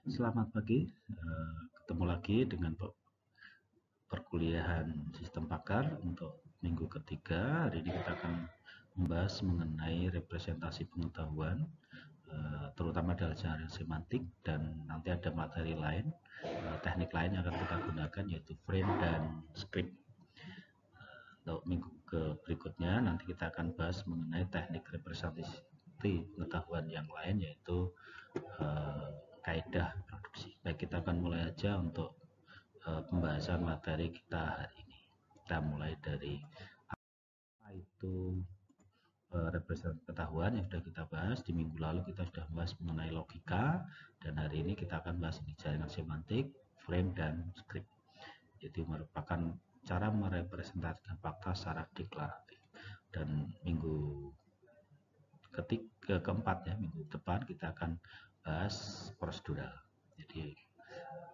Selamat pagi, ketemu lagi dengan perkuliahan sistem pakar untuk minggu ketiga. Hari ini kita akan membahas mengenai representasi pengetahuan, terutama dalam jaringan semantik, dan nanti ada materi lain, teknik lain yang akan kita gunakan yaitu frame dan script. Untuk minggu berikutnya nanti kita akan bahas mengenai teknik representasi pengetahuan yang lain yaitu kaidah produksi. Baik, kita akan mulai aja untuk pembahasan materi kita hari ini. Kita mulai dari apa itu representasi pengetahuan yang sudah kita bahas di minggu lalu. Kita sudah bahas mengenai logika, dan hari ini kita akan bahas di jaringan semantik, frame, dan script. Jadi merupakan cara merepresentasikan fakta secara deklaratif. Dan minggu keempat ya, minggu depan kita akan bahas prosedural. Jadi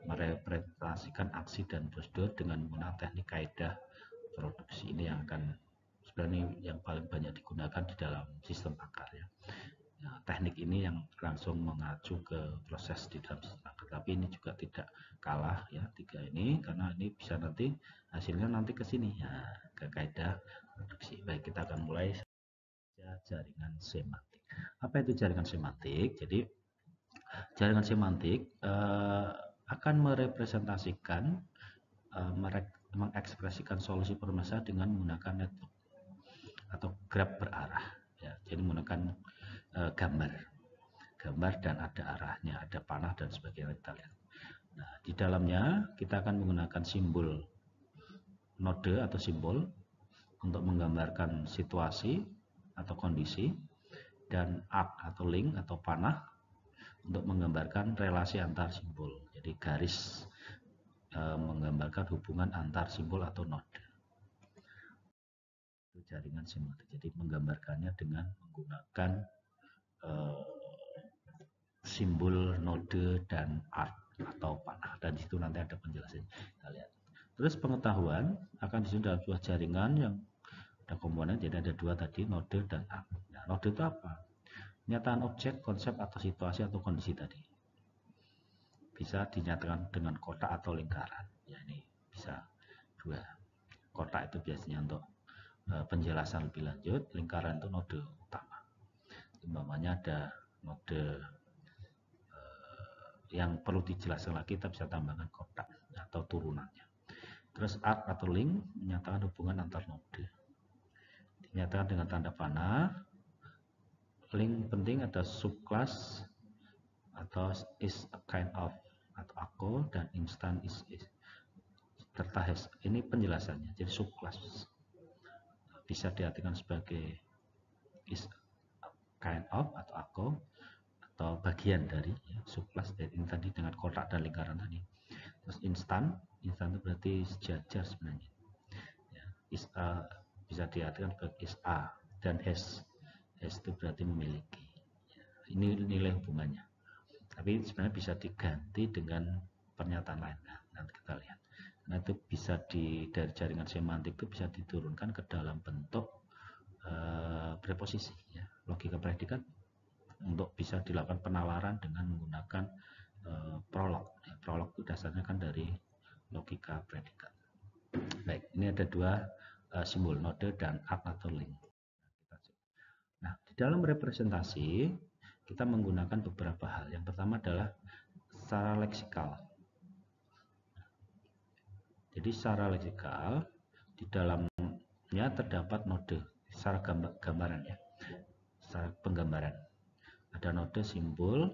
merepresentasikan aksi dan prosedur dengan menggunakan teknik kaidah produksi. Ini yang akan sebenarnya yang paling banyak digunakan di dalam sistem pakar ya. Nah, teknik ini yang langsung mengacu ke proses di dalam sistem pakar. Tapi ini juga tidak kalah ya, tiga ini, karena ini bisa nanti hasilnya nanti ke sini ya, ke kaidah produksi. Baik, kita akan mulai jaringan semantik. Apa itu jaringan semantik? Jadi jaringan semantik akan merepresentasikan, mengekspresikan solusi permasalahan dengan menggunakan network atau graf berarah. Ya, jadi menggunakan gambar dan ada arahnya, ada panah dan sebagainya kita lihat. Nah, di dalamnya kita akan menggunakan simbol node atau simbol untuk menggambarkan situasi atau kondisi, dan arc atau link atau panah untuk menggambarkan relasi antar simbol. Jadi garis menggambarkan hubungan antar simbol atau node. Itu jaringan semantik. Jadi menggambarkannya dengan menggunakan simbol node dan arc atau panah, dan disitu nanti ada penjelasan. Kita lihat. Terus pengetahuan akan disusun dalam sebuah jaringan yang ada komponen, jadi ada dua tadi, node dan arc. Nah, node itu apa? Nyataan objek, konsep atau situasi atau kondisi tadi. Bisa dinyatakan dengan kotak atau lingkaran. Ya, ini bisa dua. Kotak itu biasanya untuk penjelasan lebih lanjut, lingkaran itu node utama. Umpamanya ada node yang perlu dijelaskan lagi, kita bisa tambahkan kotak atau turunannya. Terus arc atau link menyatakan hubungan antar node, dinyatakan dengan tanda panah. Link penting ada subclass atau is a kind of atau ako, dan instant is serta has. Ini penjelasannya. Jadi subclass bisa diartikan sebagai is a kind of atau ako, atau bagian dari ya, subclass dari ini tadi dengan kotak dan lingkaran tadi. Terus instan itu berarti sejajar sebenarnya ya, is a bisa diartikan sebagai is a, dan has itu berarti memiliki ya, ini nilai hubungannya, tapi sebenarnya bisa diganti dengan pernyataan lain. Nah, nanti kita lihat. Nah, itu bisa dari jaringan semantik itu bisa diturunkan ke dalam bentuk preposisi ya, logika predikat, untuk bisa dilakukan penalaran dengan menggunakan prolog. Ya, prolog itu dasarnya kan dari logika predikat. Baik, ini ada dua simbol, node dan arc atau link. Nah, di dalam representasi kita menggunakan beberapa hal. Yang pertama adalah secara leksikal. Jadi secara leksikal di dalamnya terdapat node secara gambaran ya, secara penggambaran. Ada node, simbol,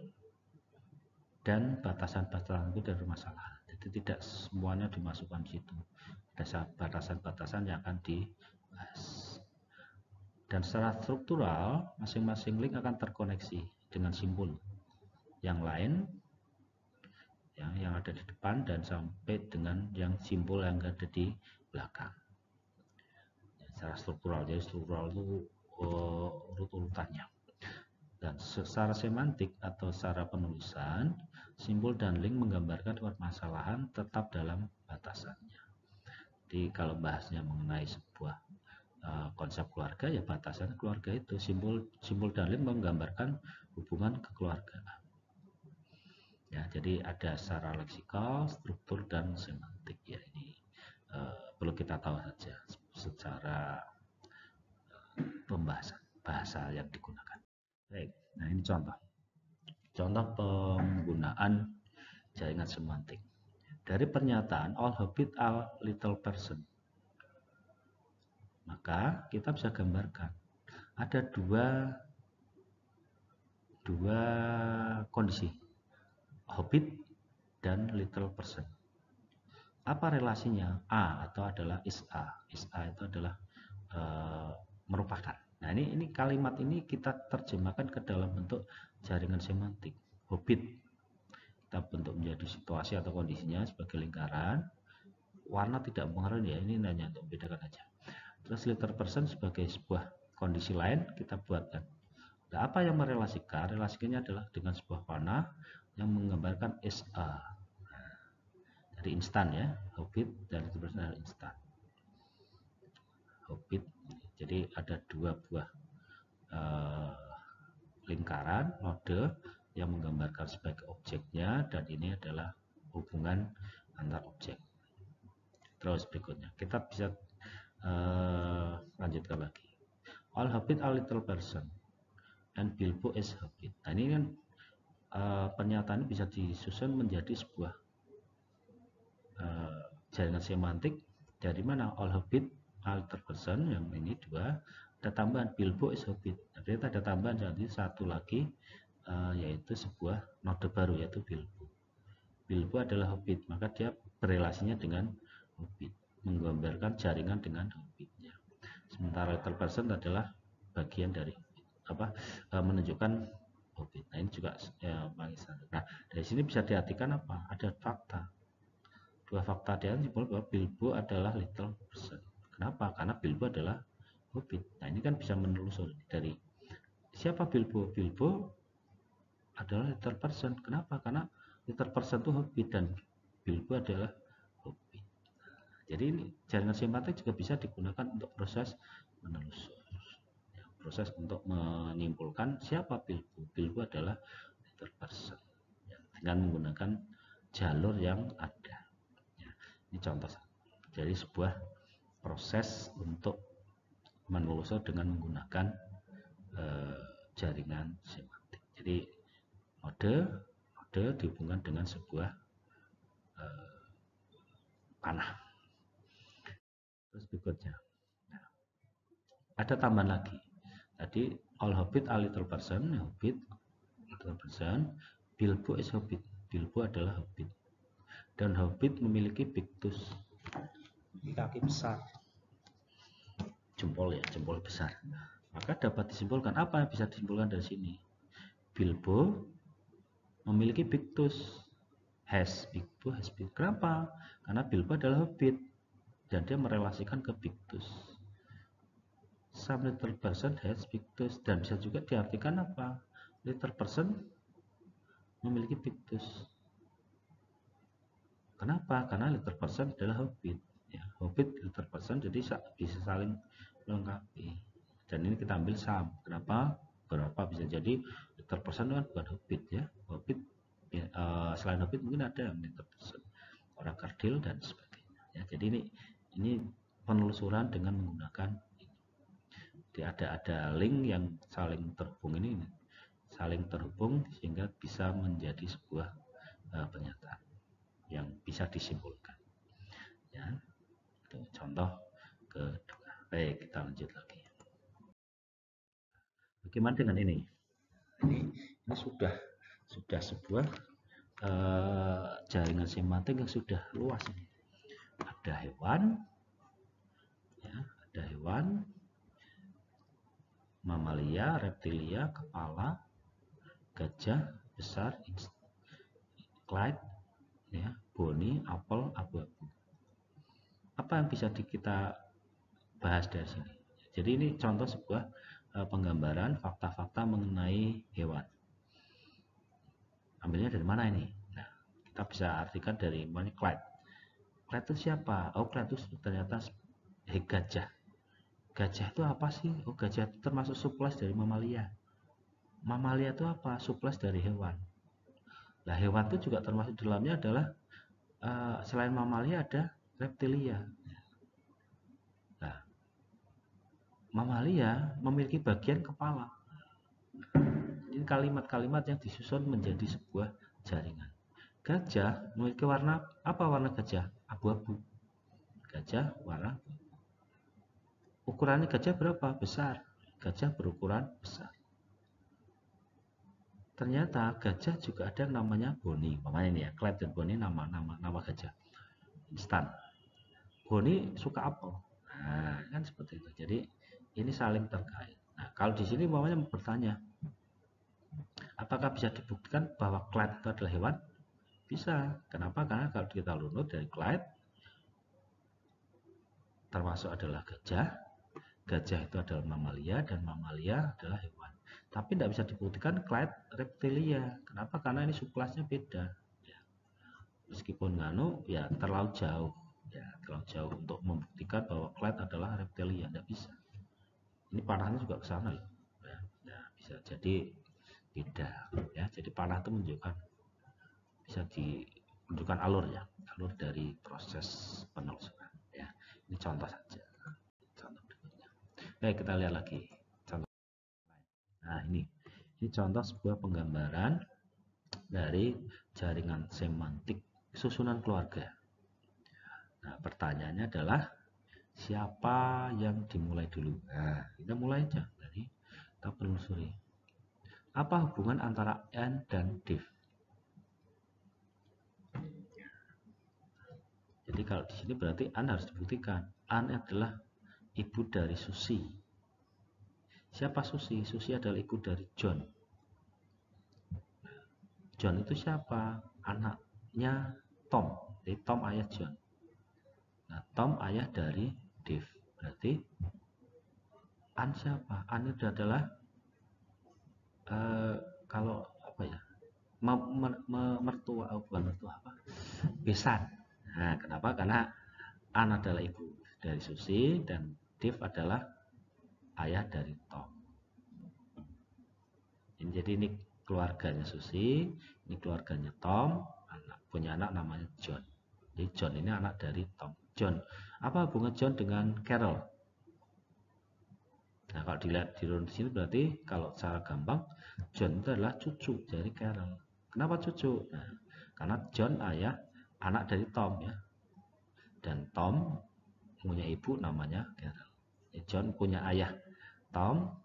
dan batasan-batasan itu dari masalah. Jadi tidak semuanya dimasukkan di situ. Ada batasan-batasan yang akan dibahas. Dan secara struktural, masing-masing link akan terkoneksi dengan simbol yang lain yang ada di depan dan sampai dengan yang simbol yang ada di belakang. Secara struktural, jadi struktural itu urut-urutannya. Dan secara semantik atau secara penulisan, simbol dan link menggambarkan permasalahan tetap dalam batasannya. Jadi kalau bahasnya mengenai sebuah konsep keluarga, ya batasan keluarga itu simbol dan link menggambarkan hubungan kekeluargaan. Ya, jadi ada secara leksikal, struktur, dan semantik ya. Ini perlu kita tahu saja secara pembahasan bahasa yang digunakan. Baik, nah ini contoh penggunaan jaringan semantik. Dari pernyataan all hobbit are little person, maka kita bisa gambarkan ada dua kondisi, hobbit dan little person. Apa relasinya? A atau adalah is A. Is A itu adalah merupakan. Nah ini kalimat ini kita terjemahkan ke dalam bentuk jaringan semantik. Hobbit kita bentuk menjadi situasi atau kondisinya sebagai lingkaran, warna tidak mempengaruhi ya, ini hanya untuk membedakan aja. Terus little person sebagai sebuah kondisi lain kita buatkan. Nah, apa yang merelasikan? Relasikannya adalah dengan sebuah warna yang menggambarkan is a. Dari instan ya, hobbit dan little person dari instan. Hobbit, jadi ada dua buah lingkaran node yang menggambarkan sebagai objeknya, dan ini adalah hubungan antar objek. Terus berikutnya kita bisa lanjutkan lagi. All hobbit are little person and Bilbo is hobbit. Nah ini kan pernyataan bisa disusun menjadi sebuah jaringan semantik. Dari mana all hobbit are little person, yang ini dua, ada tambahan Bilbo is hobbit. Jadi ada tambahan jadi satu lagi, yaitu sebuah node baru yaitu Bilbo. Bilbo adalah hobbit, maka dia berelasinya dengan hobbit, menggambarkan jaringan dengan hobbitnya. Sementara little person adalah bagian dari menunjukkan hobbit. Nah ini juga nah dari sini bisa diartikan apa? Ada fakta, dua fakta dia simpul bahwa Bilbo adalah little person. Kenapa? Karena Bilbo adalah hobbit. Nah ini kan bisa menelusuri dari siapa Bilbo. Bilbo adalah little person. Kenapa? Karena little person itu hobbit dan Bilbo adalah hobbit. Jadi ini jaringan semantik juga bisa digunakan untuk proses menelusuri, proses untuk menyimpulkan siapa Bilbo. Bilbo adalah little person dengan menggunakan jalur yang ada. Ini contoh dari sebuah proses untuk menelusur dengan menggunakan jaringan semantik. Jadi node dihubungkan dengan sebuah panah. Terus berikutnya ada tambahan lagi. Tadi all hobbit are little person, hobbit little person, Bilbo is hobbit. Bilbo adalah hobbit. Dan hobbit memiliki pictus, kaki besar, jempol ya, jempol besar. Maka dapat disimpulkan, apa yang bisa disimpulkan dari sini? Bilbo memiliki pictus, Bilbo has pictus. Kenapa? Karena Bilbo adalah hobbit dan dia merelasikan ke pictus. Some little person has pictus, dan bisa juga diartikan apa? Little person memiliki pictus. Kenapa? Karena little person adalah hobbit. Ya, hobbit little person jadi bisa saling melengkapi. Dan ini kita ambil some. Kenapa? Berapa bisa jadi little person kan bukan hobbit ya. Hobbit ya, selain hobbit mungkin ada yang little person, orang kerdil dan sebagainya. Ya, jadi ini penelusuran dengan menggunakan ini. Jadi ada link yang saling terhubung ini, saling terhubung sehingga bisa menjadi sebuah pernyataan yang bisa disimpulkan. Ya, itu contoh kedua. Baik, kita lanjut lagi. Bagaimana dengan ini? Ini sudah sebuah jaringan semantik yang sudah luas ini. Ada hewan, ya, ada hewan, mamalia, reptilia, kepala, gajah besar, Clyde, ya, boni, apel, abu-abu. Apa yang bisa kita bahas dari sini? Jadi ini contoh sebuah penggambaran fakta-fakta mengenai hewan. Ambilnya dari mana ini? Nah, kita bisa artikan dari mana? Clyde. Clyde itu siapa? Oh, Clyde itu ternyata gajah. Gajah itu apa sih? Oh, gajah itu termasuk subclass dari mamalia. Mamalia itu apa? Subclass dari hewan. Nah, hewan itu juga termasuk dalamnya adalah selain mamalia ada reptilia. Nah, mamalia memiliki bagian kepala. Ini kalimat-kalimat yang disusun menjadi sebuah jaringan. Gajah memiliki warna apa? Warna gajah abu-abu. Gajah warna ukurannya gajah berapa? Besar. Gajah berukuran besar. Ternyata gajah juga ada namanya Boni. Namanya ini ya, Clyde dan Boni nama gajah. Instan. Boni suka apel. Nah, kan seperti itu. Jadi ini saling terkait. Nah, kalau di sini mamanya bertanya, apakah bisa dibuktikan bahwa Clyde itu adalah hewan? Bisa. Kenapa? Karena kalau kita runut dari Clyde, termasuk adalah gajah. Gajah itu adalah mamalia dan mamalia adalah hewan. Tapi tidak bisa dibuktikan Clyde reptilia. Kenapa? Karena ini subkelasnya beda. Ya. Meskipun nganu, ya terlalu jauh. Ya, terlalu jauh untuk membuktikan bahwa Clyde adalah reptilia. Tidak bisa. Ini panahnya juga ke sana loh. Ya, nah, bisa jadi beda. Ya, jadi panah itu bisa menunjukkan alur ya, alur dari proses penelusuran. Ya, ini contoh saja. Contoh berikutnya. Baik, kita lihat lagi. Nah, ini contoh sebuah penggambaran dari jaringan semantik susunan keluarga. Nah, pertanyaannya adalah siapa yang dimulai dulu? Nah, kita mulai aja dari kita penelusuri. Apa hubungan antara Anne dan Dave? Jadi kalau di sini berarti Anne harus dibuktikan. Anne adalah ibu dari Susi. Siapa Susi? Susi adalah ibu dari John. John itu siapa? Anaknya Tom. Jadi Tom ayah John. Nah, Tom ayah dari Dave. Berarti Anne siapa? Anne itu adalah kalau apa ya? Mertua, bukan mertua apa? Besan. Nah, kenapa? Karena Anne adalah ibu dari Susi dan Dave adalah ayah dari Tom. Jadi ini keluarganya Susi, ini keluarganya Tom, punya anak namanya John. Jadi John ini anak dari Tom. John, apa hubungan John dengan Carol? Nah, kalau dilihat di sini berarti kalau secara gampang John itu adalah cucu dari Carol. Kenapa cucu? Nah, karena John anak dari Tom ya. Dan Tom punya ibu namanya Carol. John punya ayah Tom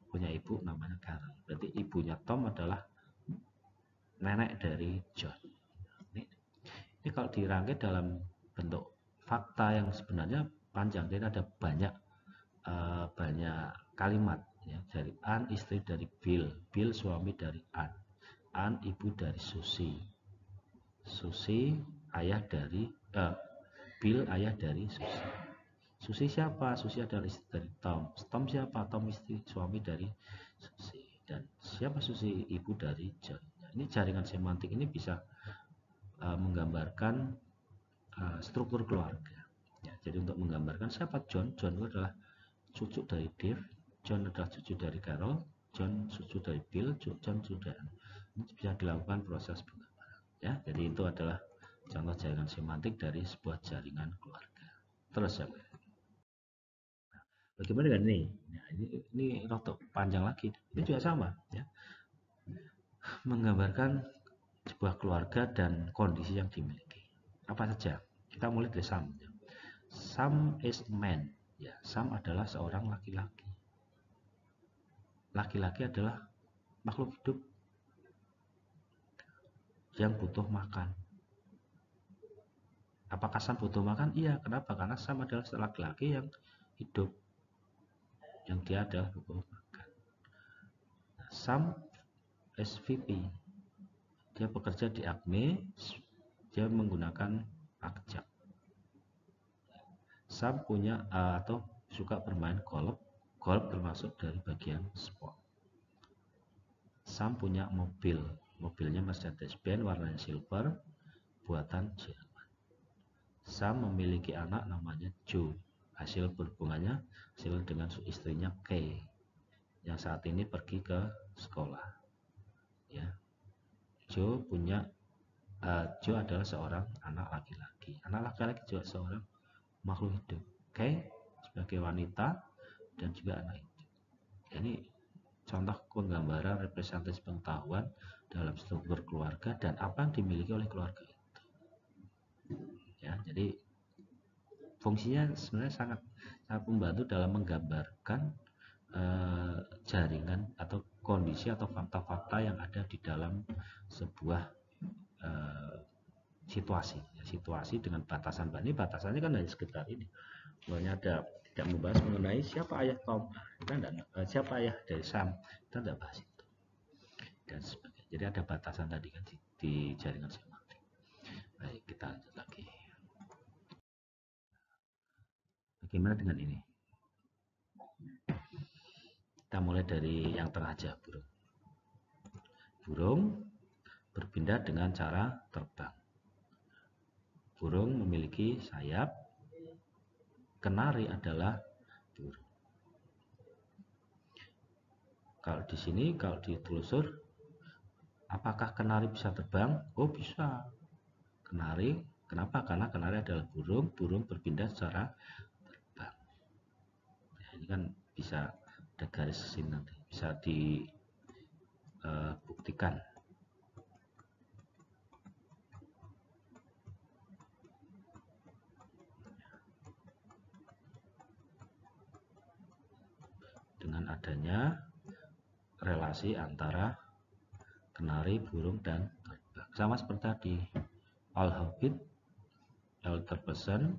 punya ibu namanya Carol. Berarti ibunya Tom adalah nenek dari John. Ini kalau dirangkai dalam bentuk fakta yang sebenarnya panjang, jadi ada banyak kalimat ya, dari Anne istri dari Bill, Bill suami dari Anne, Anne ibu dari Susi, Susi ayah dari Bill ayah dari Susi. Susi siapa? Susi adalah istri dari Tom. Tom siapa? Tom istri suami dari Susi. Dan siapa Susi? Ibu dari John. Nah, ini jaringan semantik ini bisa menggambarkan struktur keluarga. Ya, jadi untuk menggambarkan siapa John? John itu adalah cucu dari Dave. John adalah cucu dari Carol. John cucu dari Bill. John cucu dari Anne. Ini bisa dilakukan proses penggambaran. Ya, jadi itu adalah contoh jaringan semantik dari sebuah jaringan keluarga. Terus ya. Bagaimana dengan ini? Nah, ini rotok panjang lagi. Ini juga sama, ya. Menggambarkan sebuah keluarga dan kondisi yang dimiliki. Apa saja? Kita mulai dari Sam. Sam is man. Ya, Sam adalah seorang laki-laki. Laki-laki adalah makhluk hidup yang butuh makan. Apakah Sam butuh makan? Iya. Kenapa? Karena Sam adalah laki-laki yang hidup, yang dia adalah butuh makan. Sam SVP, dia bekerja di Acme, dia menggunakan pajak. Sam punya atau suka bermain golf termasuk dari bagian sport. Sam punya mobilnya Mercedes-Benz warnanya silver, buatan Jerman. Sam memiliki anak namanya Joe, hasil dengan istrinya Kay, yang saat ini pergi ke sekolah. Ya. Joe punya Joe adalah seorang anak laki-laki. Anak laki-laki juga seorang makhluk hidup. Oke, sebagai wanita dan juga anak hidup. Ini contoh penggambaran representasi pengetahuan dalam struktur keluarga dan apa yang dimiliki oleh keluarga itu. Ya, jadi fungsinya sebenarnya sangat membantu dalam menggambarkan jaringan atau kondisi atau fakta-fakta yang ada di dalam sebuah situasi dengan batasan. Ini batasannya kan hanya sekitar ini. Pokoknya ada tidak membahas mengenai siapa ayah Tom, siapa ayah dari Sam, kita tidak bahas itu dan sebagainya. Jadi ada batasan tadi kan di jaringan semantik. Baik, kita lanjut lagi. Bagaimana dengan ini? Kita mulai dari yang tengah aja, burung. Burung berpindah dengan cara terbang. Burung memiliki sayap. Kenari adalah burung. Kalau di sini, kalau ditelusur, apakah kenari bisa terbang? Oh, bisa. Kenari, kenapa? Karena kenari adalah burung. Burung berpindah secara terbang. Nah, ini kan bisa ada garis sini nanti, bisa dibuktikan. Dengan adanya relasi antara kenari, burung, dan terbang. Sama seperti tadi. All hobbit, elder person,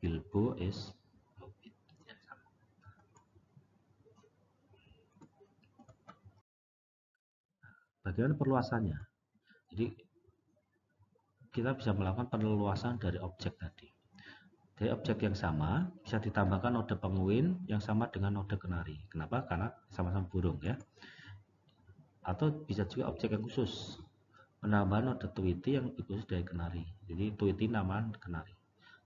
Bilbo is hobbit. Ya, sama. Bagaimana perluasannya? Jadi kita bisa melakukan perluasan dari objek tadi. Dari objek yang sama bisa ditambahkan node penguin yang sama dengan node kenari. Kenapa? Karena sama-sama burung ya. Atau bisa juga objek yang khusus. Penambahan node Tweety yang khusus dari kenari. Jadi Tweety nama kenari.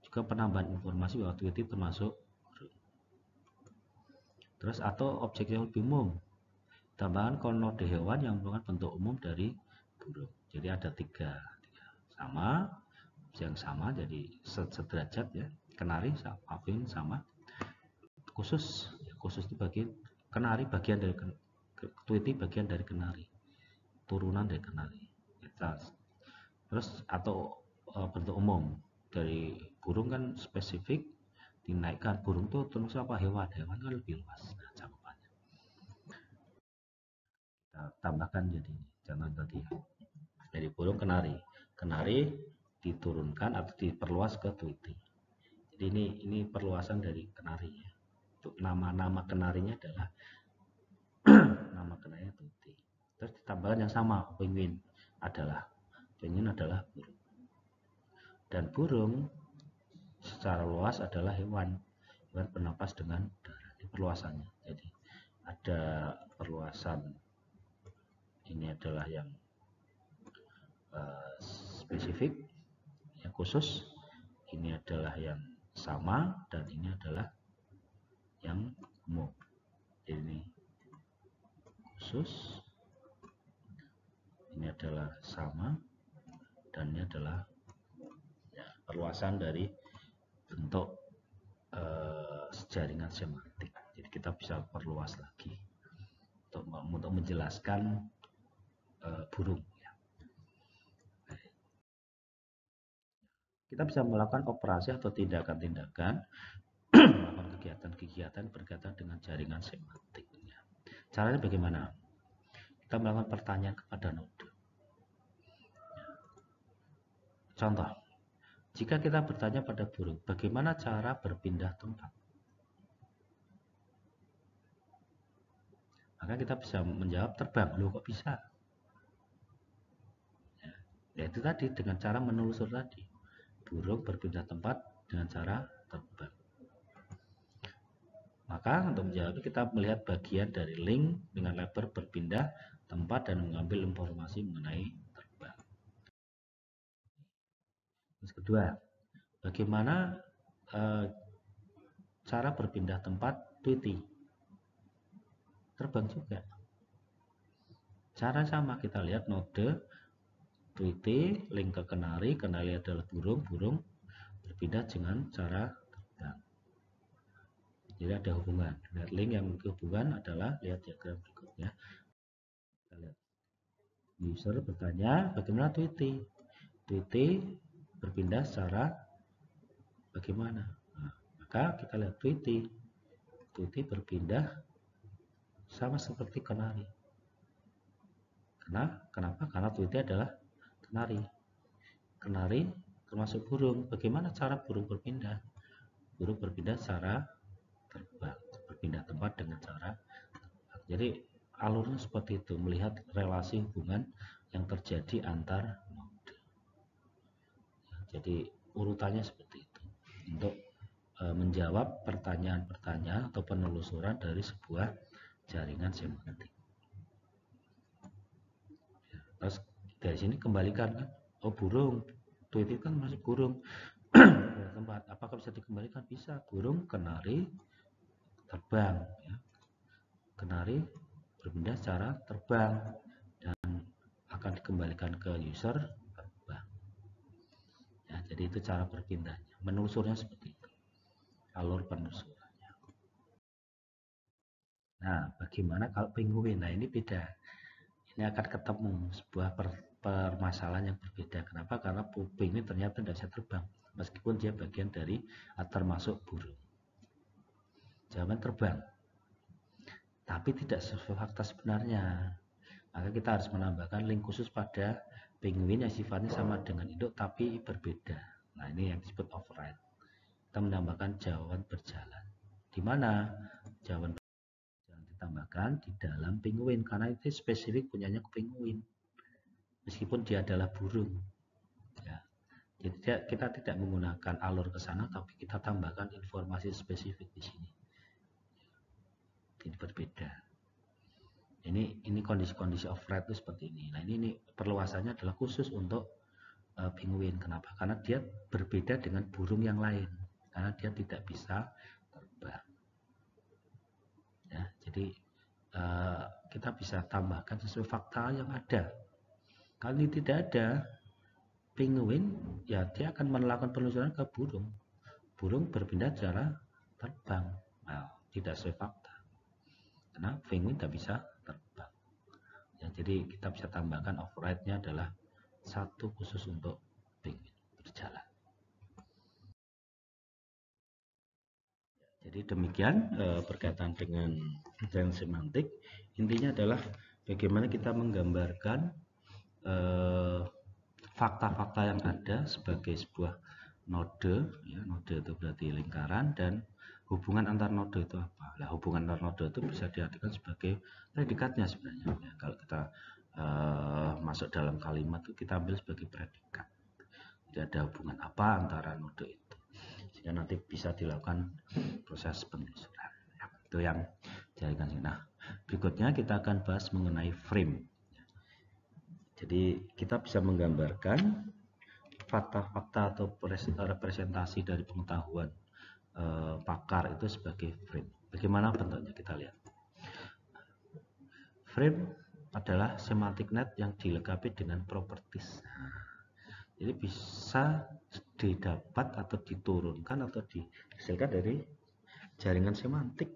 Juga penambahan informasi bahwa Tweety termasuk burung. Terus atau objek yang lebih umum. Tambahan node hewan yang merupakan bentuk umum dari burung. Jadi ada tiga sama, yang sama jadi sederajat ya. Kenari, pavin sama. Khusus itu bagian kenari, bagian dari Tweety bagian dari kenari, turunan dari kenari. Terus atau bentuk umum dari burung kan spesifik, dinaikkan burung tuh terus apa hewan kan lebih luas. Nah, cakupannya kita tambahkan jadi contoh tadi ya. Dari burung kenari diturunkan atau diperluas ke Tweety. Jadi ini perluasan dari kenari ya. Untuk nama kenarinya adalah nama kenarinya Tweety. Terus ditambahkan yang sama, penguin adalah burung. Dan burung secara luas adalah hewan bernapas dengan udara. Ini perluasannya. Jadi ada perluasan ini adalah yang spesifik, yang khusus. Ini adalah yang sama dan ini adalah yang umum. Jadi ini khusus, ini adalah sama dan ini adalah ya, perluasan dari bentuk jaringan semantik. Jadi kita bisa perluas lagi untuk menjelaskan burung. Kita bisa melakukan operasi atau tindakan-tindakan melakukan kegiatan-kegiatan berkaitan dengan jaringan semantik. Caranya bagaimana? Kita melakukan pertanyaan kepada node. Contoh, jika kita bertanya pada burung, bagaimana cara berpindah tempat? Maka kita bisa menjawab terbang. Loh kok bisa? Ya itu tadi dengan cara menelusur tadi. Burung berpindah tempat dengan cara terbang. Maka untuk menjawab kita melihat bagian dari link dengan lebar berpindah tempat dan mengambil informasi mengenai terbang. Terus kedua, bagaimana cara berpindah tempat Tweety? Terbang juga. Cara sama, kita lihat node Tweety link ke kenari, kenari adalah burung, burung berpindah dengan cara terbang. Jadi ada hubungan. Lihat link yang hubungan adalah lihat diagram berikutnya. Kita lihat. User bertanya bagaimana Tweety. Tweety berpindah secara bagaimana? Nah, maka kita lihat Tweety. Tweety berpindah sama seperti kenari. Kenapa? Karena Tweety adalah kenari. Kenari termasuk burung. Bagaimana cara burung berpindah? Burung berpindah secara terbang, berpindah tempat dengan cara terbang. Jadi alurnya seperti itu, melihat relasi hubungan yang terjadi antar node. Jadi urutannya seperti itu untuk menjawab pertanyaan-pertanyaan atau penelusuran dari sebuah jaringan semantik. Terus dari sini kembalikan kan, oh burung, Tweety kan masih burung. Tempat apakah bisa dikembalikan? Bisa. Burung kenari terbang, ya. Kenari berpindah secara terbang dan akan dikembalikan ke user terbang. Ya, jadi itu cara berpindahnya. Menelusurnya seperti itu. Alur penelusurannya. Nah, bagaimana kalau penguin? Nah, ini beda. Ini akan ketemu sebuah permasalahan yang berbeda. Kenapa? Karena penguin ternyata tidak bisa terbang, meskipun dia bagian dari termasuk burung. Jawaban terbang, tapi tidak sesuai fakta sebenarnya. Maka kita harus menambahkan link khusus pada penguin yang sifatnya sama dengan induk tapi berbeda. Nah, ini yang disebut override. Kita menambahkan jawaban berjalan. Di mana jawaban berjalan ditambahkan? Di dalam penguin, karena itu spesifik punyanya penguin. Meskipun dia adalah burung. Ya. Jadi kita tidak menggunakan alur ke sana, tapi kita tambahkan informasi spesifik di sini. Ini berbeda. Ini kondisi-kondisi override itu seperti ini. Nah, ini perluasannya adalah khusus untuk penguin. Kenapa? Karena dia berbeda dengan burung yang lain. Karena dia tidak bisa terbang. Ya, jadi kita bisa tambahkan sesuai fakta yang ada. Kalau ini tidak ada penguin, ya dia akan melakukan penelusuran ke burung. Burung berpindah cara terbang. Nah, tidak sesuai fakta. Karena penguin tidak bisa terbang. Ya, jadi kita bisa tambahkan override-nya adalah satu khusus untuk penguin berjalan. Jadi demikian berkaitan dengan jaringan semantik. Intinya adalah bagaimana kita menggambarkan fakta-fakta yang ada sebagai sebuah node. Ya, node itu berarti lingkaran, dan hubungan antar node itu apa? Nah, hubungan antar node itu bisa diartikan sebagai predikatnya sebenarnya. Ya, kalau kita masuk dalam kalimat itu kita ambil sebagai predikat. Jadi ada hubungan apa antara node itu, sehingga nanti bisa dilakukan proses penelusuran. Ya, itu yang jaringan. Nah, berikutnya kita akan bahas mengenai frame. Jadi kita bisa menggambarkan fakta-fakta atau representasi dari pengetahuan pakar itu sebagai frame. Bagaimana bentuknya, kita lihat. Frame adalah semantic net yang dilengkapi dengan properties. Jadi bisa didapat atau diturunkan atau dihasilkan dari jaringan semantik,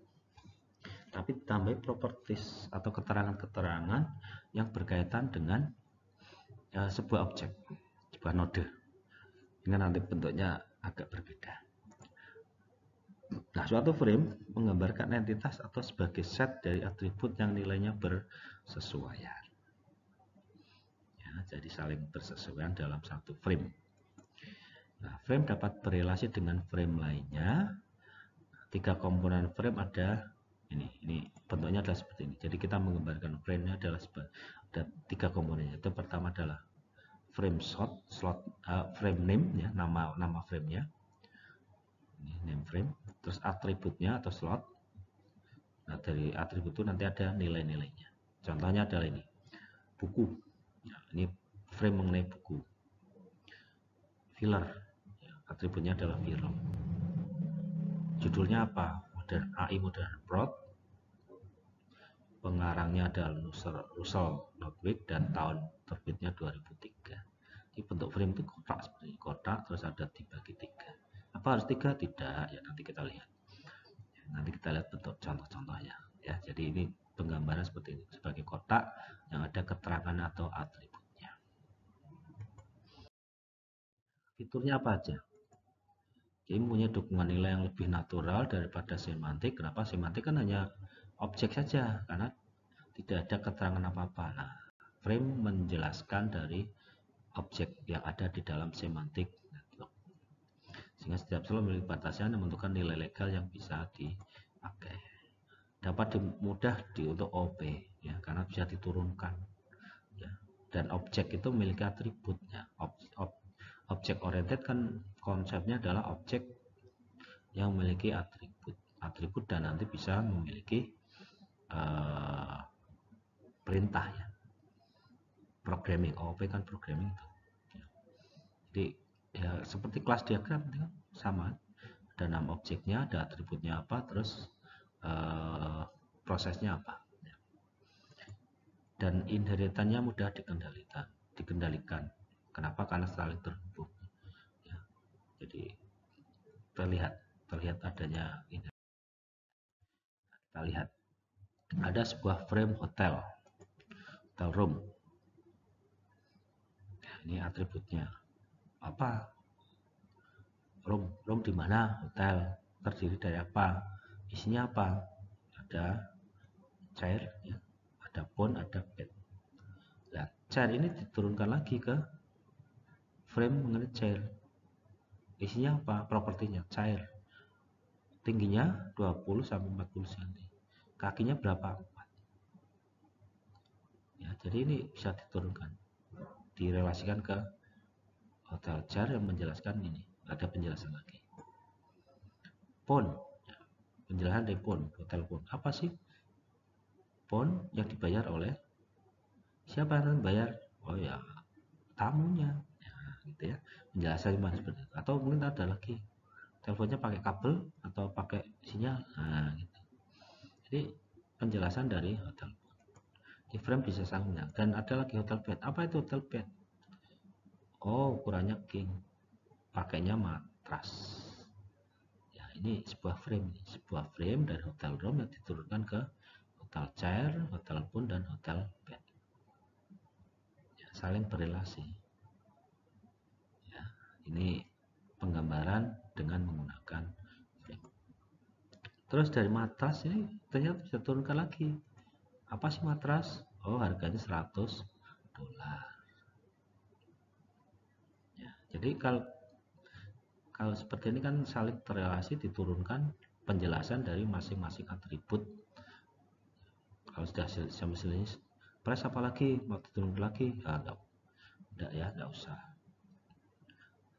tapi ditambah properties atau keterangan-keterangan yang berkaitan dengan sebuah objek, sebuah node, sehingga nanti bentuknya agak berbeda. Nah, suatu frame menggambarkan entitas atau sebagai set dari atribut yang nilainya bersesuaian. Ya, jadi saling bersesuaian dalam satu frame. Nah, frame dapat berelasi dengan frame lainnya. Tiga komponen frame ada ini bentuknya adalah seperti ini. Jadi kita menggambarkan frame-nya adalah ada tiga komponen. Itu pertama adalah frame slot frame name, ya, nama frame-nya. Ini name frame. Terus atributnya atau slot. Nah, dari atribut itu nanti ada nilai-nilainya. Contohnya adalah ini, buku. Nah, ini frame mengenai buku. Filler, ya, atributnya adalah film. Judulnya apa? AI Modern Prot. Pengarangnya adalah Russell Ludwig dan tahun terbitnya 2003. frame itu kotak seperti ini. Kotak terus ada dibagi 3. Apa harus 3? Tidak, ya nanti kita lihat. Nanti kita lihat bentuk contoh-contohnya ya. Jadi ini penggambaran seperti ini sebagai kotak yang ada keterangan atau atributnya. Fiturnya apa aja? Ini punya dukungan nilai yang lebih natural daripada semantik. Kenapa? Semantik kan hanya objek saja karena tidak ada keterangan apa-apa. Nah, frame menjelaskan dari objek yang ada di dalam semantik network. Sehingga setiap sel memiliki batasnya yang menentukan nilai legal yang bisa dipakai. Dapat mudah untuk OP ya, karena bisa diturunkan ya. Dan objek itu memiliki atributnya. Objek oriented kan konsepnya adalah objek yang memiliki atribut dan nanti bisa memiliki perintah ya. Programming, OOP kan programming itu. Jadi ya seperti kelas diagram kan sama. Ada nama objeknya, ada atributnya apa, terus prosesnya apa. Dan inheritannya mudah dikendalikan. Kenapa? Karena saling terhubung. Ya. Jadi terlihat adanya ini. Kita lihat ada sebuah frame hotel room. Ini atributnya apa? Room di mana? Hotel. Terdiri dari apa? Isinya apa? Ada chair, ya. Ada phone, ada bed. Nah, chair ini diturunkan lagi ke frame mengenai chair. Isinya apa? Propertinya chair. Tingginya 20 sampai 40 cm. Kakinya berapa? 4. Ya, jadi ini bisa diturunkan. Direlasikan ke hotel chair yang menjelaskan ini. Ada penjelasan lagi. Phone. Penjelasan dari phone, hotel phone. Apa sih? Phone yang dibayar oleh siapa yang bayar? Oh ya, tamunya. Ya, gitu ya. Penjelasan seperti itu. Atau mungkin ada lagi. Teleponnya pakai kabel atau pakai sinyal. Nah, gitu. Jadi penjelasan dari hotel phone. Di frame bisa sangat. Dan ada lagi hotel bed. Apa itu hotel bed? Oh, ukurannya king. Pakainya matras. Ya, ini sebuah frame dari hotel room yang diturunkan ke hotel chair, hotel phone, dan hotel bed. Ya, saling berrelasi. Ya, ini penggambaran dengan menggunakan frame. Terus dari matras ini ternyata bisa turunkan lagi. Apa sih matras? Oh, harganya $100. Ya, jadi kalau seperti ini kan saling terrelasi, diturunkan penjelasan dari masing-masing atribut. Kalau sudah selesai price apa lagi mau diturunkan lagi? Enggak ya, enggak usah.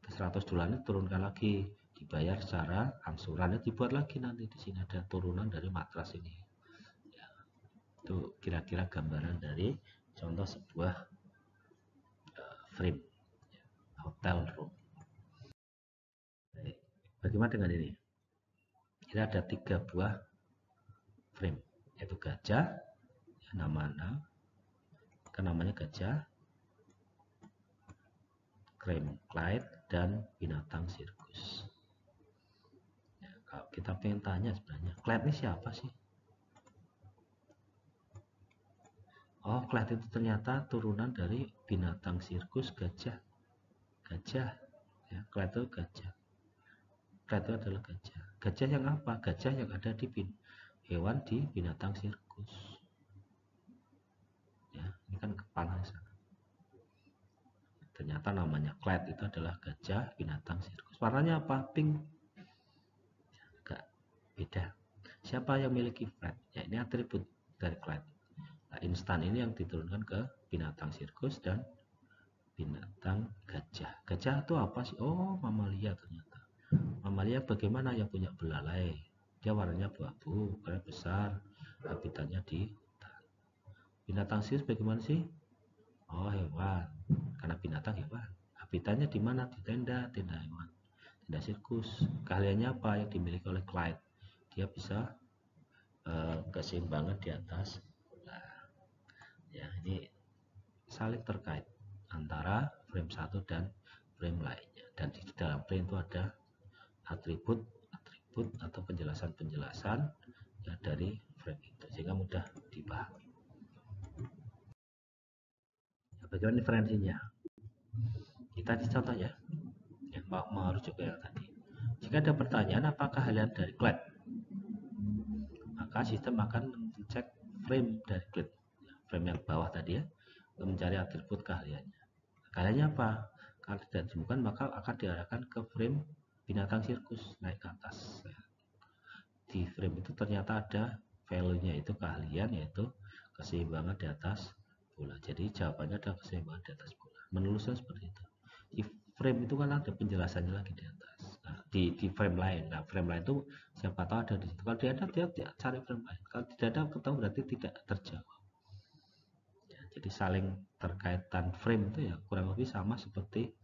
$100 ini turunkan lagi, dibayar secara angsurannya, dibuat lagi nanti di sini ada turunan dari matras ini. Ya, itu kira-kira gambaran dari contoh sebuah frame hotel room. Bagaimana dengan ini? Ini ada 3 buah frame, yaitu gajah, namanya gajah, Clyde, dan binatang sirkus. Ya, kalau kita pengen tanya sebenarnya, Clyde ini siapa sih? Oh, Clyde itu ternyata turunan dari binatang sirkus gajah. Ya, Clyde itu gajah. Clyde itu adalah gajah. Gajah yang apa? Gajah yang ada di hewan di binatang sirkus. Ya, ini kan kepala sana. Ternyata namanya Clyde itu adalah gajah binatang sirkus. Warnanya apa? Pink. Agak beda. Siapa yang memiliki Clyde? Ya, ini atribut dari Clyde. Nah, instan ini yang diturunkan ke binatang sirkus dan binatang gajah. Gajah itu apa sih? Oh, mamalia ternyata. Mamalia bagaimana? Yang punya belalai. Dia warnanya abu-abu, karena besar, habitatnya di hutan. Binatang sirkus bagaimana sih? Oh, hewan. Karena binatang hewan. Habitatnya di mana? Di tenda hewan. Tenda sirkus. Keahliannya apa yang dimiliki oleh Clyde? Dia bisa keseimbangan di atas. Ya, ini saling terkait antara frame 1 dan frame lainnya. Dan di dalam frame itu ada atribut atau penjelasan-penjelasan ya dari frame itu, sehingga mudah dipahami. Ya, bagaimana diferensinya? Kita contoh ya, mau rujuk ke yang tadi. Jika ada pertanyaan apakah keahlian dari Glad, maka sistem akan mencek frame dari Glad, frame yang bawah tadi ya, untuk mencari atribut keahliannya. Keahliannya apa? Kalau tidak ditemukan maka akan diarahkan ke frame binatang sirkus, naik ke atas. Di frame itu ternyata ada value-nya, itu keahlian, yaitu keseimbangan di atas bola. Jadi jawabannya adalah keseimbangan di atas bola. Menelusur seperti itu. Di frame itu kan ada penjelasannya lagi di atas. Nah, di frame lain. Nah, frame lain itu siapa tahu ada di situ. Kalau tidak ada, dia cari frame lain. Kalau tidak ada, ketemu berarti tidak terjawab. Ya, jadi saling terkaitan frame itu ya kurang lebih sama seperti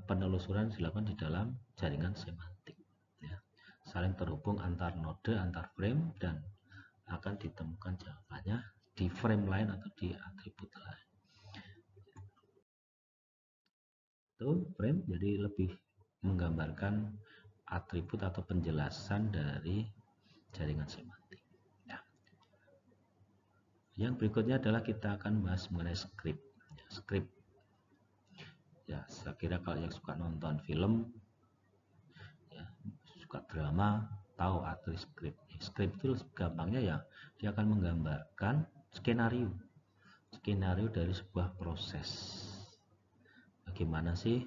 penelusuran dilakukan di dalam jaringan semantik. Ya. Saling terhubung antar node, antar frame, dan akan ditemukan jawabannya di frame lain atau di atribut lain. Itu frame jadi lebih menggambarkan atribut atau penjelasan dari jaringan semantik. Ya. Yang berikutnya adalah kita akan bahas mengenai script. Ya, script. Ya, saya kira kalau yang suka nonton film, ya, suka drama, tahu arti script. Script itu gampangnya ya, dia akan menggambarkan skenario dari sebuah proses. Bagaimana sih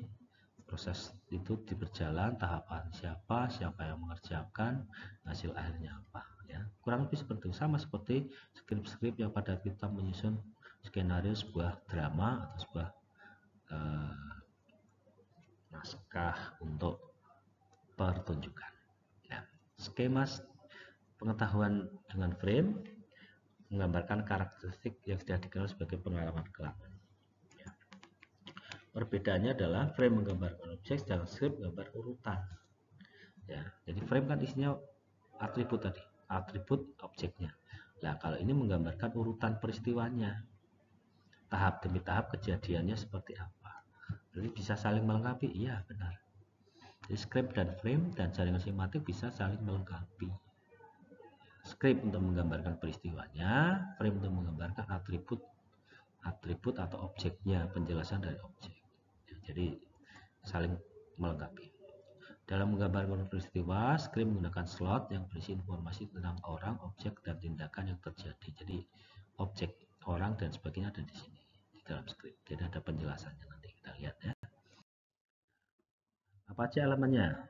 proses itu berjalan, tahapan siapa yang mengerjakan, hasil akhirnya apa, ya kurang lebih seperti itu. Sama seperti skrip-skrip yang pada kita menyusun skenario sebuah drama atau sebuah naskah untuk pertunjukan. Ya, skema pengetahuan dengan frame menggambarkan karakteristik yang sudah dikenal sebagai pengalaman kelak. Ya. Perbedaannya adalah frame menggambarkan objek, sedangkan script menggambar urutan. Ya, jadi frame kan isinya atribut tadi, atribut objeknya. Nah, kalau ini menggambarkan urutan peristiwanya, tahap demi tahap kejadiannya seperti apa. Jadi bisa saling melengkapi, iya benar. Jadi script dan frame dan jaringan semantik bisa saling melengkapi. Script untuk menggambarkan peristiwanya, frame untuk menggambarkan atribut atau objeknya, penjelasan dari objek. Jadi saling melengkapi. Dalam menggambarkan peristiwa, script menggunakan slot yang berisi informasi tentang orang, objek, dan tindakan yang terjadi. Jadi objek, orang, dan sebagainya ada di sini di dalam script. Jadi ada penjelasannya, nanti kita lihat ya. Apa aja elemennya?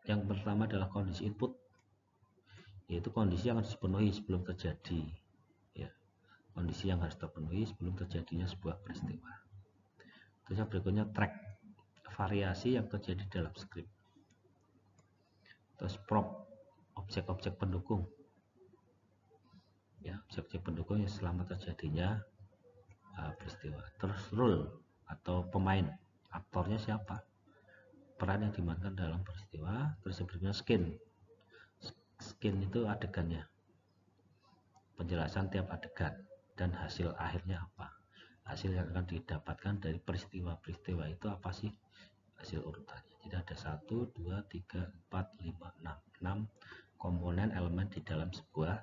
Yang pertama adalah kondisi input, yaitu kondisi yang harus dipenuhi sebelum terjadi. Ya, kondisi yang harus terpenuhi sebelum terjadinya sebuah peristiwa. Terus yang berikutnya track, variasi yang terjadi dalam script. Terus prop, objek-objek pendukung. Ya, objek-objek pendukung yang selama terjadinya peristiwa. Terus role atau pemain, aktornya siapa, peran yang dimainkan dalam peristiwa. Terus yang berikutnya skin itu adegannya, penjelasan tiap adegan dan hasil akhirnya apa, hasil yang akan didapatkan dari peristiwa itu apa sih hasil urutannya. Jadi ada 1, 2, 3, 4, 5, 6 komponen elemen di dalam sebuah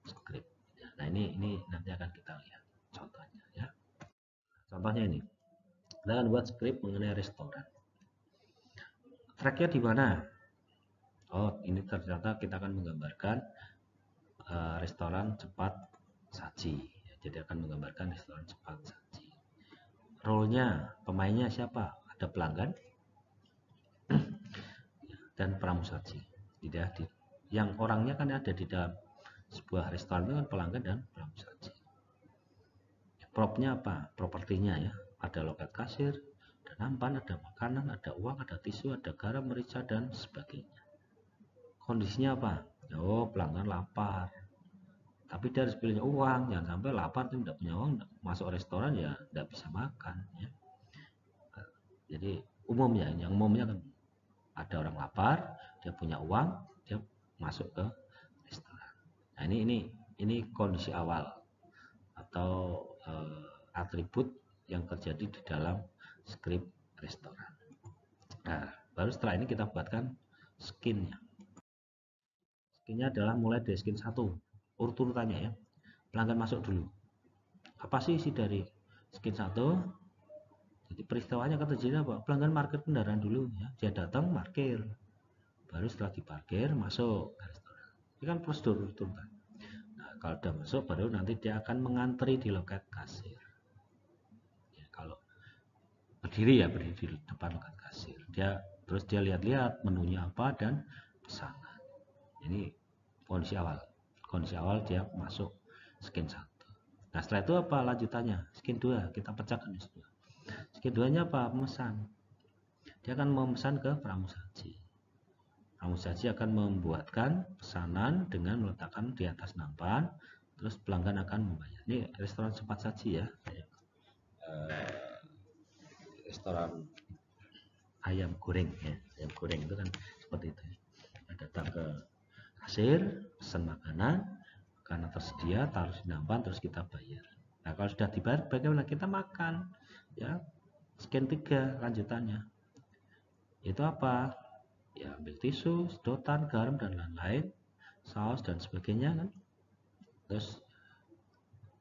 script. Nah ini nanti akan kita lihat contohnya ya. Contohnya ini, kita akan buat script mengenai restoran. Tracknya di mana? Oh, ini ternyata kita akan menggambarkan restoran cepat saji. Jadi akan menggambarkan restoran cepat saji. Role-nya, pemainnya siapa? Ada pelanggan dan pramusaji. Tidak, yang orangnya kan ada di dalam sebuah restoran itu kan pelanggan dan pramusaji. Prop-nya apa? Propertinya ya. Ada loket kasir, ada nampan, ada makanan, ada uang, ada tisu, ada garam, merica, dan sebagainya. Kondisinya apa? Oh, pelanggan lapar. Tapi dia harus pilihnya uang, jangan sampai lapar tuh tidak punya uang, masuk restoran ya tidak bisa makan. Ya. Jadi umumnya, yang umumnya kan ada orang lapar, dia punya uang, dia masuk ke restoran. Nah ini kondisi awal atau atribut yang terjadi di dalam script restoran. Nah, baru setelah ini kita buatkan skinnya. Skinnya adalah mulai dari skin 1, urut-urutannya ya. Pelanggan masuk dulu. Apa sih isi dari skin 1? Jadi peristiwanya kan terjadi apa? Pelanggan parkir kendaraan dulu ya. Dia datang parkir. Baru setelah diparkir masuk ke restoran. Ini kan prosedur urutan. Nah, kalau udah masuk baru nanti dia akan mengantri di loket kasir. Ya, kalau berdiri di depan loket kasir. Terus dia lihat-lihat menunya apa dan pesanan. Ini kondisi awal dia masuk skin 1. Nah, setelah itu apa lanjutannya? Skin 2 kita pecahkan di situ. Skin 2-nya apa? Memesan. Dia akan memesan ke pramusaji. Pramusaji akan membuatkan pesanan dengan meletakkan di atas nampan, terus pelanggan akan membayar. Ini restoran cepat saji ya, kayak restoran ayam goreng ya. Ayam goreng itu kan seperti itu. Datang ke kasir, pesan makanan tersedia, taruh di nampan, terus kita bayar. Nah, kalau sudah dibayar, bagaimana? Kita makan ya. Scan 3 lanjutannya itu apa ya, ambil tisu, sedotan, garam dan lain-lain, saus dan sebagainya kan, terus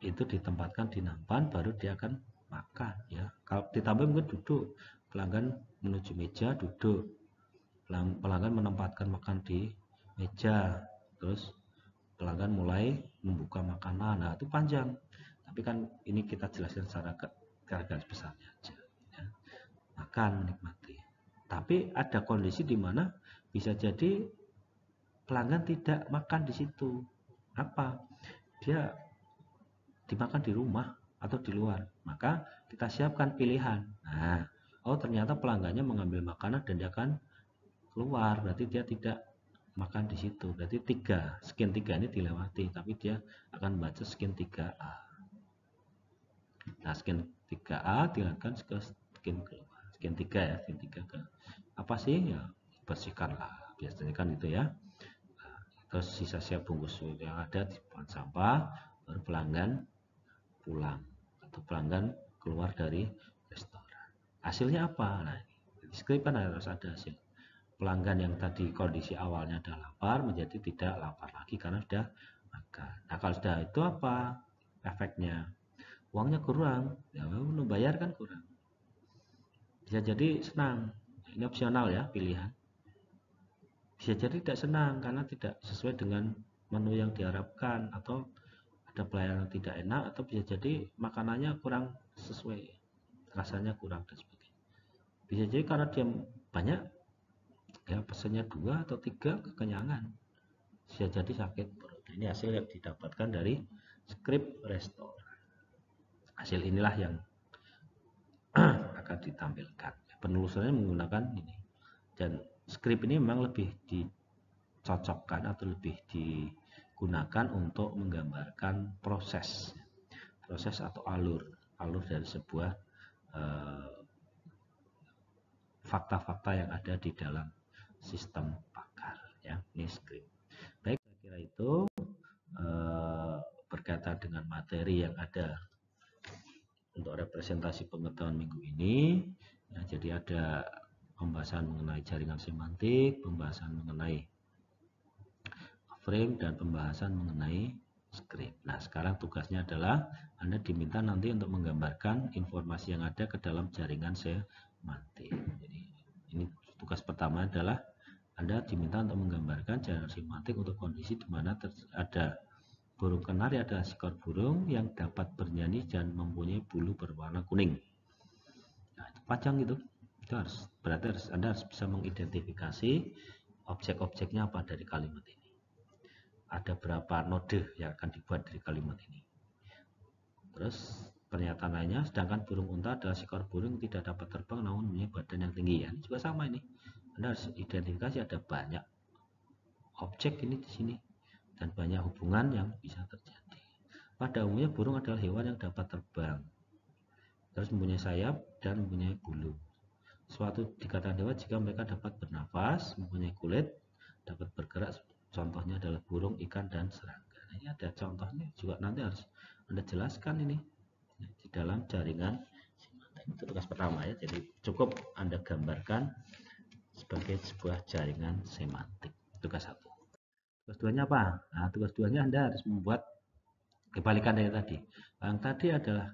itu ditempatkan di nampan, baru dia akan makan ya. Kalau ditambah mungkin duduk, pelanggan menuju meja duduk, pelanggan menempatkan makan di meja, terus pelanggan mulai membuka makanan. Nah, itu panjang, tapi kan ini kita jelaskan secara garis besarnya aja ya. Makan, menikmati. Tapi ada kondisi di mana bisa jadi pelanggan tidak makan di situ. Apa? Dia dimakan di rumah atau di luar. Maka kita siapkan pilihan. Nah, oh ternyata pelanggannya mengambil makanan dan dia akan keluar, berarti dia tidak makan di situ. Berarti skin 3 ini dilewati, tapi dia akan baca skin 3A. Nah, skin 3A dilanjutkan ke skin keluar. Skin 3 ya, skin 3 ke apa sih ya, bersihkanlah biasanya kan itu ya. Nah, terus sisa-sisa bungkus yang ada di buang sampah, baru pelanggan pulang atau pelanggan keluar dari restoran. Hasilnya apa? Nah, di skrip kan harus ada hasil. Pelanggan yang tadi kondisi awalnya ada lapar menjadi tidak lapar lagi karena sudah makan. Nah, kalau sudah itu apa efeknya? Uangnya kurang, ya bayar kan kurang. Bisa jadi senang, ini opsional ya pilihan. Bisa jadi tidak senang karena tidak sesuai dengan menu yang diharapkan, atau ada pelayanan tidak enak, atau bisa jadi makanannya kurang sesuai, rasanya kurang dan sebagainya. Bisa jadi karena dia banyak ya, pesannya 2 atau 3 kekenyangan, bisa jadi sakit perut. Ini hasil yang didapatkan dari skrip restoran. Hasil inilah yang akan ditampilkan. Penelusurannya menggunakan ini, dan skrip ini memang lebih dicocokkan atau lebih digunakan untuk menggambarkan proses atau alur dari sebuah fakta-fakta yang ada di dalam sistem pakar ya. Ini skrip. Baik, saya kira itu berkaitan dengan materi yang ada untuk representasi pengetahuan minggu ini ya. Jadi ada pembahasan mengenai jaringan semantik, pembahasan mengenai frame, dan pembahasan mengenai skrip. Nah, sekarang tugasnya adalah Anda diminta nanti untuk menggambarkan informasi yang ada ke dalam jaringan semantik. Jadi ini tugas pertama adalah Anda diminta untuk menggambarkan jaringan semantik untuk kondisi di mana ada burung kenari, ada seekor burung yang dapat bernyanyi dan mempunyai bulu berwarna kuning. Nah, itu panjang gitu. Itu berarti Anda harus bisa mengidentifikasi objek-objeknya apa dari kalimat ini. Ada berapa node yang akan dibuat dari kalimat ini. Terus pernyataan lainnya, sedangkan burung unta adalah seekor burung yang tidak dapat terbang namun mempunyai badan yang tinggi. Ya, ini juga sama ini. Anda harus identifikasi ada banyak objek ini di sini dan banyak hubungan yang bisa terjadi. Pada umumnya burung adalah hewan yang dapat terbang, terus mempunyai sayap dan mempunyai bulu. Suatu dikatakan hewan jika mereka dapat bernafas, mempunyai kulit, dapat bergerak. Contohnya adalah burung, ikan, dan serangga. Nah, ini ada contohnya juga, nanti harus Anda jelaskan ini di dalam jaringan semantik. Itu tugas pertama ya. Jadi cukup Anda gambarkan sebagai sebuah jaringan semantik. Tugas 1. Tugas 2-nya apa? Nah, tugas 2-nya Anda harus membuat kebalikan dari tadi. Yang tadi adalah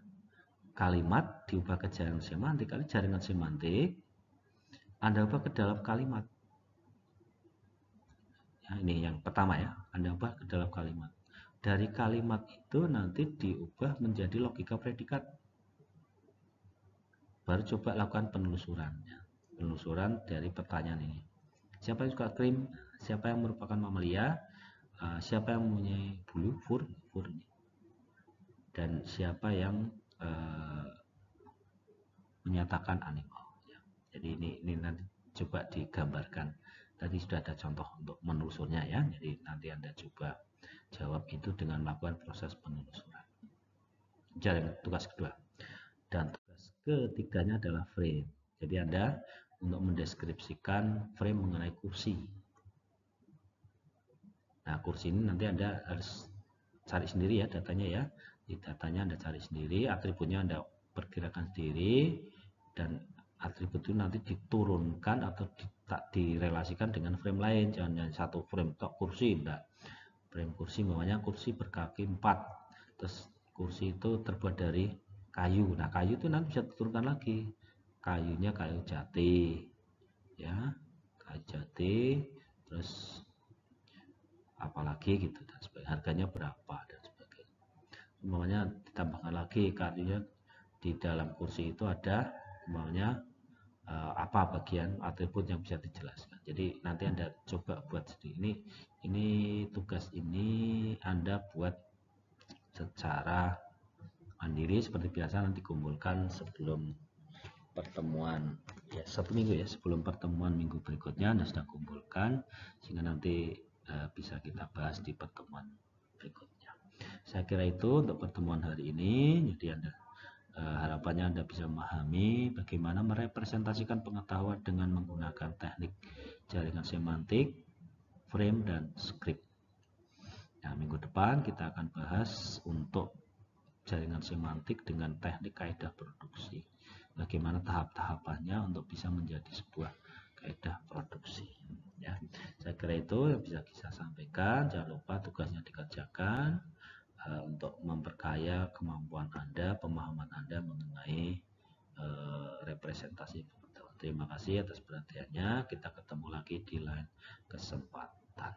kalimat diubah ke jaringan semantik. Kali jaringan semantik Anda ubah ke dalam kalimat. Ya, ini yang pertama ya, Anda ubah ke dalam kalimat. Dari kalimat itu nanti diubah menjadi logika predikat. Baru coba lakukan penelusuran. Penelusuran dari pertanyaan ini. Siapa yang suka krim? Siapa yang merupakan mamalia? Siapa yang mempunyai bulu? Fur ini. Dan siapa yang menyatakan animal. Ya. Jadi ini nanti coba digambarkan. Tadi sudah ada contoh untuk menelusurnya ya. Jadi nanti Anda coba jawab itu dengan melakukan proses penelusuran. Jaring tugas kedua. Dan tugas ketiganya adalah frame. Jadi Anda untuk mendeskripsikan frame mengenai kursi. Nah, kursi ini nanti Anda harus cari sendiri ya datanya ya. Di datanya Anda cari sendiri, atributnya Anda perkirakan sendiri, dan atribut itu nanti diturunkan atau direlasikan dengan frame lain. Jangan hanya satu frame tok kursi, enggak. Frame kursi namanya kursi berkaki 4. Terus kursi itu terbuat dari kayu. Nah, kayu itu nanti bisa diturunkan lagi. Kayunya kayu jati. Ya, kayu jati. Terus apalagi gitu dan sebagainya. Harganya berapa dan sebagainya. Umpamanya ditambahkan lagi kayunya di dalam kursi itu ada umpamanya apa bagian atribut yang bisa dijelaskan. Jadi nanti Anda coba buat sendiri. Ini tugas ini Anda buat secara mandiri seperti biasa, nanti kumpulkan sebelum pertemuan ya 1 minggu ya, sebelum pertemuan minggu berikutnya Anda sudah kumpulkan sehingga nanti bisa kita bahas di pertemuan berikutnya. Saya kira itu untuk pertemuan hari ini. Jadi Anda harapannya Anda bisa memahami bagaimana merepresentasikan pengetahuan dengan menggunakan teknik jaringan semantik, frame, dan script. Nah, minggu depan kita akan bahas untuk jaringan semantik dengan teknik kaidah produksi. Bagaimana tahap-tahapannya untuk bisa menjadi sebuah kaidah produksi. Ya, saya kira itu yang bisa saya sampaikan. Jangan lupa tugasnya dikerjakan untuk memperkaya kemampuan Anda, pemahaman Anda mengenai representasi pengetahuan. Terima kasih atas perhatiannya. Kita ketemu lagi di lain kesempatan.